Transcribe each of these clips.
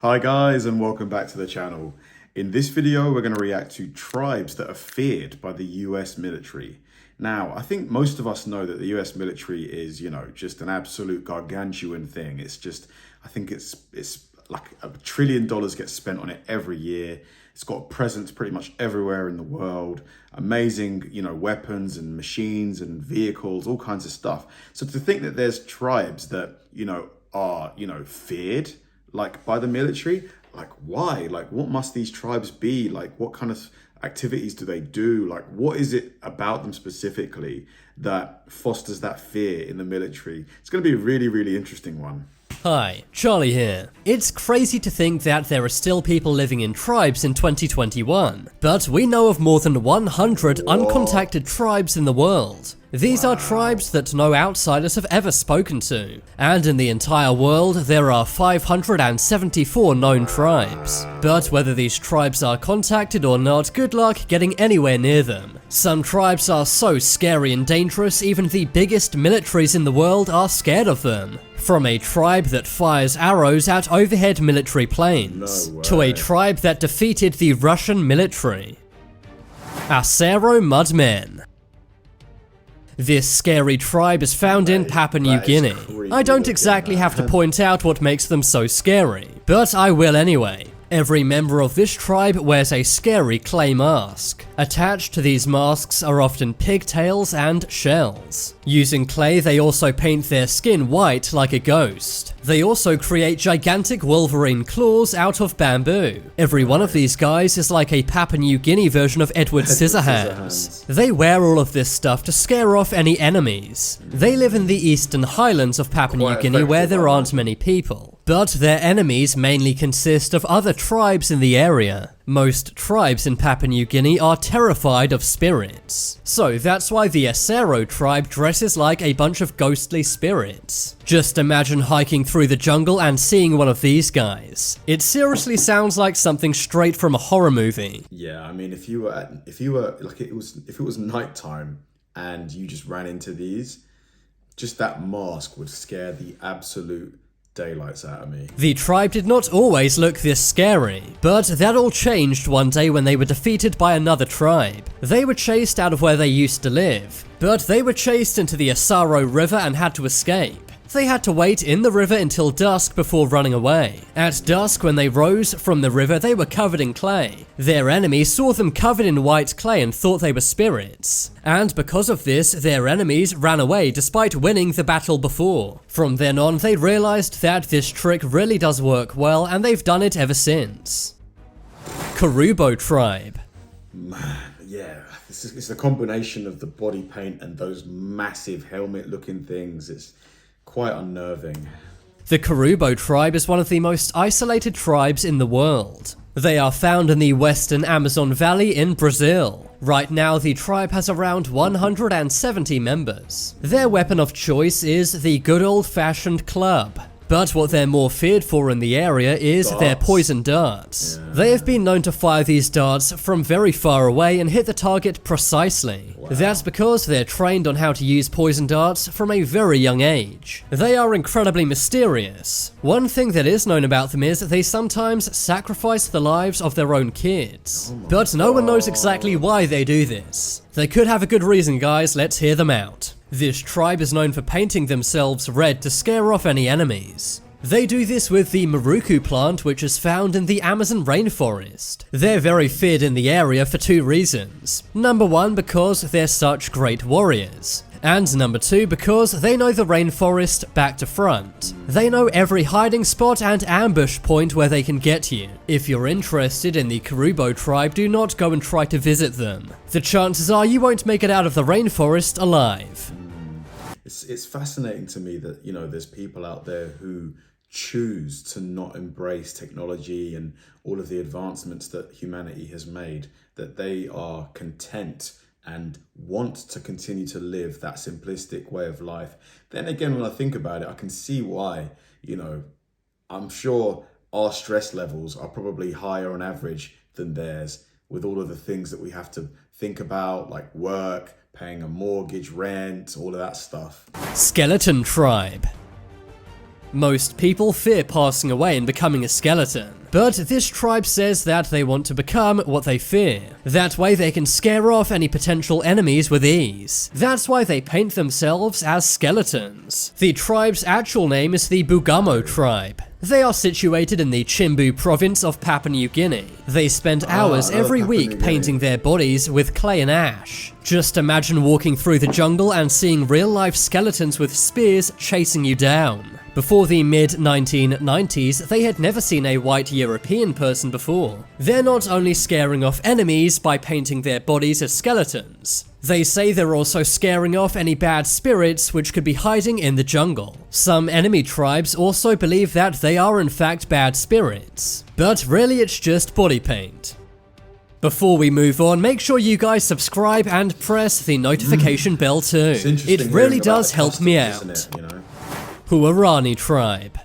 Hi guys, and welcome back to the channel. In this video, we're going to react to tribes that are feared by the US military. Now, I think most of us know that the US military is, just an absolute gargantuan thing. It's just, I think it's like $1 trillion gets spent on it every year. It's got a presence pretty much everywhere in the world. Amazing, weapons and machines and vehicles, all kinds of stuff. So to think that there's tribes that, are, feared, like by the military, like why? Like what must these tribes be? Like what kind of activities do they do? Like what is it about them specifically that fosters that fear in the military? It's going to be a really, really interesting one. Hi, Charlie here. It's crazy to think that there are still people living in tribes in 2021, but we know of more than 100 uncontacted tribes in the world. These are tribes that no outsiders have ever spoken to, and in the entire world there are 574 known tribes. But whether these tribes are contacted or not, good luck getting anywhere near them. Some tribes are so scary and dangerous, even the biggest militaries in the world are scared of them. From a tribe that fires arrows at overhead military planes, to a tribe that defeated the Russian military. Acero Mudmen. This scary tribe is found in Papua New Guinea. I don't exactly have to point out what makes them so scary, but I will anyway. Every member of this tribe wears a scary clay mask. Attached to these masks are often pigtails and shells. Using clay, they also paint their skin white like a ghost. They also create gigantic wolverine claws out of bamboo. Every one of these guys is like a Papua New Guinea version of Edward Scissorhands. They wear all of this stuff to scare off any enemies. They live in the eastern highlands of Papua New Guinea where there aren't many people. But their enemies mainly consist of other tribes in the area. Most tribes in Papua New Guinea are terrified of spirits. So that's why the Acero tribe dresses like a bunch of ghostly spirits. Just imagine hiking through the jungle and seeing one of these guys. It seriously sounds like something straight from a horror movie. Yeah, I mean, if it was nighttime and you just ran into these, just that mask would scare the absolute daylights out of me. The tribe did not always look this scary, but that all changed one day when they were defeated by another tribe. They were chased out of where they used to live, but they were chased into the Acero River and had to escape. They had to wait in the river until dusk before running away. At dusk, when they rose from the river, they were covered in clay. Their enemies saw them covered in white clay and thought they were spirits. And because of this, their enemies ran away despite winning the battle before. From then on, they realized that this trick really does work well, and they've done it ever since. Karubo Tribe. Man, yeah, it's a combination of the body paint and those massive helmet-looking things. It's quite unnerving. The Karubo Tribe is one of the most isolated tribes in the world. They are found in the western Amazon Valley in Brazil. Right now, the tribe has around 170 members. Their weapon of choice is the good old-fashioned club. But what they're more feared for in the area is their poison darts. Yeah. They have been known to fire these darts from very far away and hit the target precisely. Wow. That's because they're trained on how to use poison darts from a very young age. They are incredibly mysterious. One thing that is known about them is that they sometimes sacrifice the lives of their own kids. But no one knows exactly why they do this. They could have a good reason, guys. Let's hear them out. This tribe is known for painting themselves red to scare off any enemies. They do this with the maruku plant, which is found in the Amazon rainforest. They're very feared in the area for two reasons. Number one, because they're such great warriors. And number two, because they know the rainforest back to front. They know every hiding spot and ambush point where they can get you. If you're interested in the Karubo tribe, do not go and try to visit them. The chances are you won't make it out of the rainforest alive. It's fascinating to me that, there's people out there who choose to not embrace technology and all of the advancements that humanity has made, that they are content and want to continue to live that simplistic way of life. Then again, when I think about it, I can see why. I'm sure our stress levels are probably higher on average than theirs, with all of the things that we have to think about, like work, paying a mortgage, rent, all of that stuff. Skeleton Tribe. Most people fear passing away and becoming a skeleton. But this tribe says that they want to become what they fear. That way they can scare off any potential enemies with ease. That's why they paint themselves as skeletons. The tribe's actual name is the Bugamo Tribe. They are situated in the Chimbu province of Papua New Guinea. They spend hours every week painting their bodies with clay and ash. Just imagine walking through the jungle and seeing real-life skeletons with spears chasing you down. Before the mid-1990s, they had never seen a white European person before. They're not only scaring off enemies by painting their bodies as skeletons. They say they're also scaring off any bad spirits which could be hiding in the jungle. Some enemy tribes also believe that they are in fact bad spirits. But really it's just body paint. Before we move on, make sure you guys subscribe and press the notification bell too. It really does help me out. Huarani Tribe.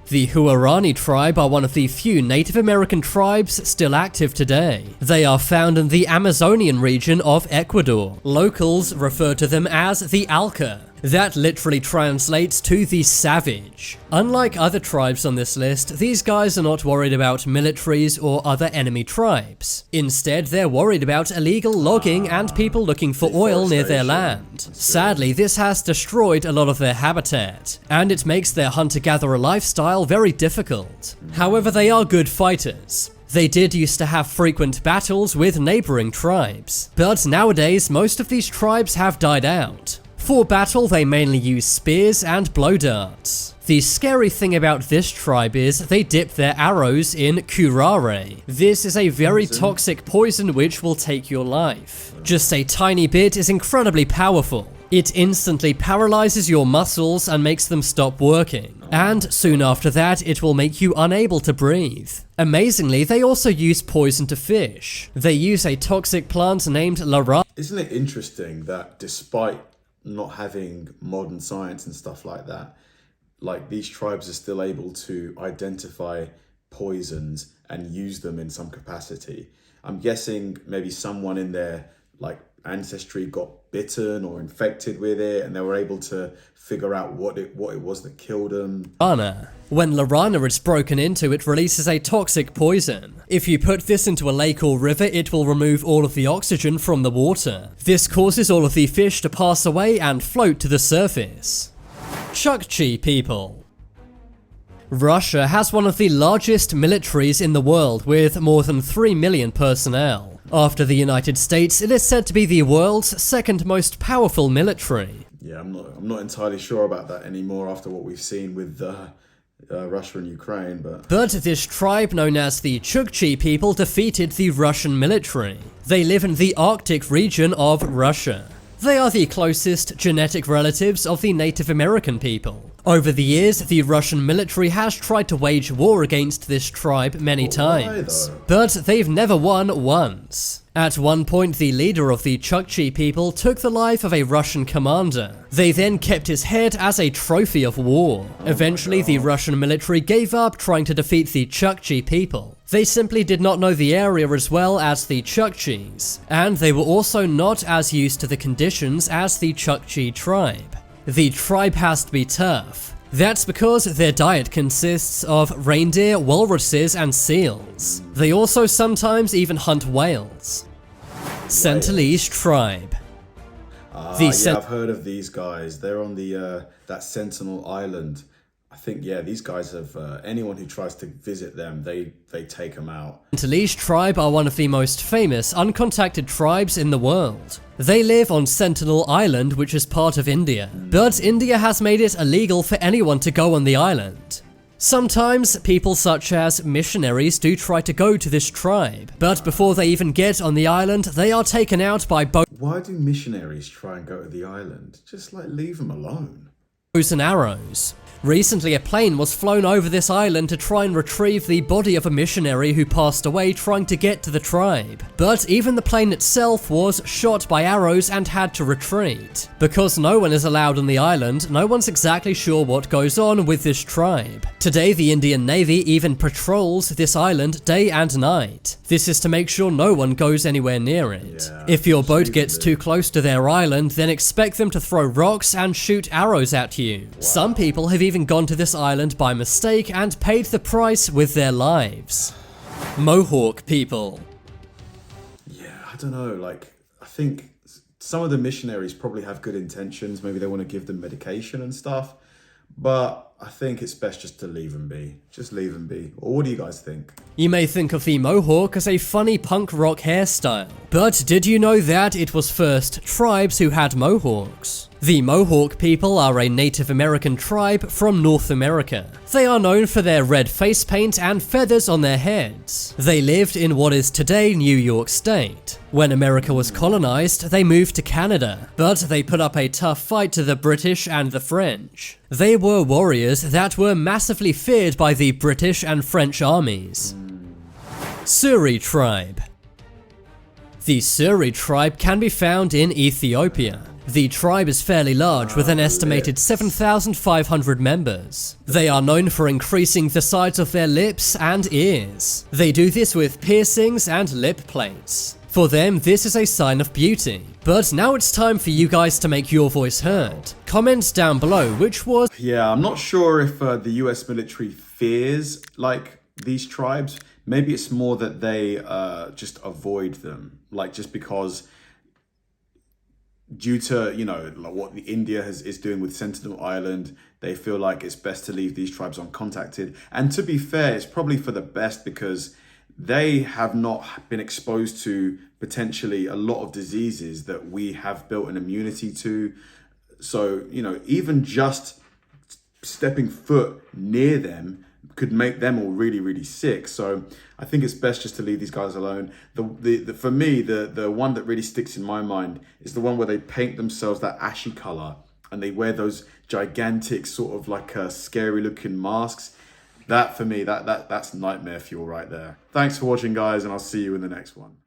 The Huarani Tribe are one of the few Native American tribes still active today. They are found in the Amazonian region of Ecuador. Locals refer to them as the Alca. That literally translates to the savage. Unlike other tribes on this list, these guys are not worried about militaries or other enemy tribes. Instead, they're worried about illegal logging and people looking for oil near their land. Sadly, this has destroyed a lot of their habitat, and it makes their hunter-gatherer lifestyle very difficult. However, they are good fighters. They did used to have frequent battles with neighboring tribes, but nowadays most of these tribes have died out. For battle, they mainly use spears and blow darts. The scary thing about this tribe is they dip their arrows in curare. This is a very toxic poison which will take your life. Just a tiny bit is incredibly powerful. It instantly paralyzes your muscles and makes them stop working. And soon after that, it will make you unable to breathe. Amazingly, they also use poison to fish. They use a toxic plant named lara. Isn't it interesting that despite not having modern science and stuff like that, like these tribes are still able to identify poisons and use them in some capacity? I'm guessing maybe someone in their like ancestry got bitten or infected with it and they were able to figure out what it was that killed them. When Lorana is broken into, it releases a toxic poison. If you put this into a lake or river, it will remove all of the oxygen from the water. This causes all of the fish to pass away and float to the surface. Chukchi people. Russia has one of the largest militaries in the world with more than 3 million personnel. After the United States, it is said to be the world's second most powerful military. Yeah, I'm not entirely sure about that anymore after what we've seen with Russia and Ukraine, but this tribe known as the Chukchi people defeated the Russian military. They live in the Arctic region of Russia. They are the closest genetic relatives of the Native American people. Over the years, the Russian military has tried to wage war against this tribe many times, but they've never won once. At one point, the leader of the Chukchi people took the life of a Russian commander. They then kept his head as a trophy of war. Eventually, the Russian military gave up trying to defeat the Chukchi people. They simply did not know the area as well as the Chukchis, and they were also not as used to the conditions as the Chukchi tribe. The tribe has to be tough. That's because their diet consists of reindeer, walruses, and seals. They also sometimes even hunt whales. Sentinelese Tribe. Yeah, I've heard of these guys. They're on the that Sentinel Island. I think, yeah, these guys have, anyone who tries to visit them, they take them out. Sentinelese Tribe are one of the most famous uncontacted tribes in the world. They live on Sentinel Island, which is part of India. But India has made it illegal for anyone to go on the island. Sometimes, people such as missionaries do try to go to this tribe, but before they even get on the island, they are taken out by bows. Why do missionaries try and go to the island? Just like leave them alone. And arrows. Recently, a plane was flown over this island to try and retrieve the body of a missionary who passed away trying to get to the tribe. But even the plane itself was shot by arrows and had to retreat. Because no one is allowed on the island, no one's exactly sure what goes on with this tribe. Today, the Indian Navy even patrols this island day and night. This is to make sure no one goes anywhere near it. If your boat gets too close to their island, then expect them to throw rocks and shoot arrows at barbecue. Some people have even gone to this island by mistake and paid the price with their lives. Mohawk people. Yeah, I don't know, like, I think some of the missionaries probably have good intentions. Maybe they want to give them medication and stuff, but I think it's best just to leave them be. Just leave them be. Or what do you guys think? You may think of the Mohawk as a funny punk rock hairstyle, but did you know that it was first tribes who had Mohawks? The Mohawk people are a Native American tribe from North America. They are known for their red face paint and feathers on their heads. They lived in what is today New York State. When America was colonized, they moved to Canada, but they put up a tough fight to the British and the French. They were warriors that were massively feared by the British and French armies. Suri Tribe. The Suri Tribe can be found in Ethiopia. The tribe is fairly large with an estimated 7,500 members. They are known for increasing the size of their lips and ears. They do this with piercings and lip plates. For them, this is a sign of beauty. But now it's time for you guys to make your voice heard. Comment down below which was... Yeah, I'm not sure if the US military fears, like, these tribes. Maybe it's more that they just avoid them. Like, just because... due to, you know, like what the India is doing with Sentinel Island, they feel like it's best to leave these tribes uncontacted. And to be fair, it's probably for the best because they have not been exposed to potentially a lot of diseases that we have built an immunity to. So, you know, even just stepping foot near them could make them all really, really sick. So I think it's best just to leave these guys alone. For me, the one that really sticks in my mind is the one where they paint themselves that ashy color and they wear those gigantic sort of like scary looking masks. That for me, that's nightmare fuel right there. Thanks for watching, guys, and I'll see you in the next one.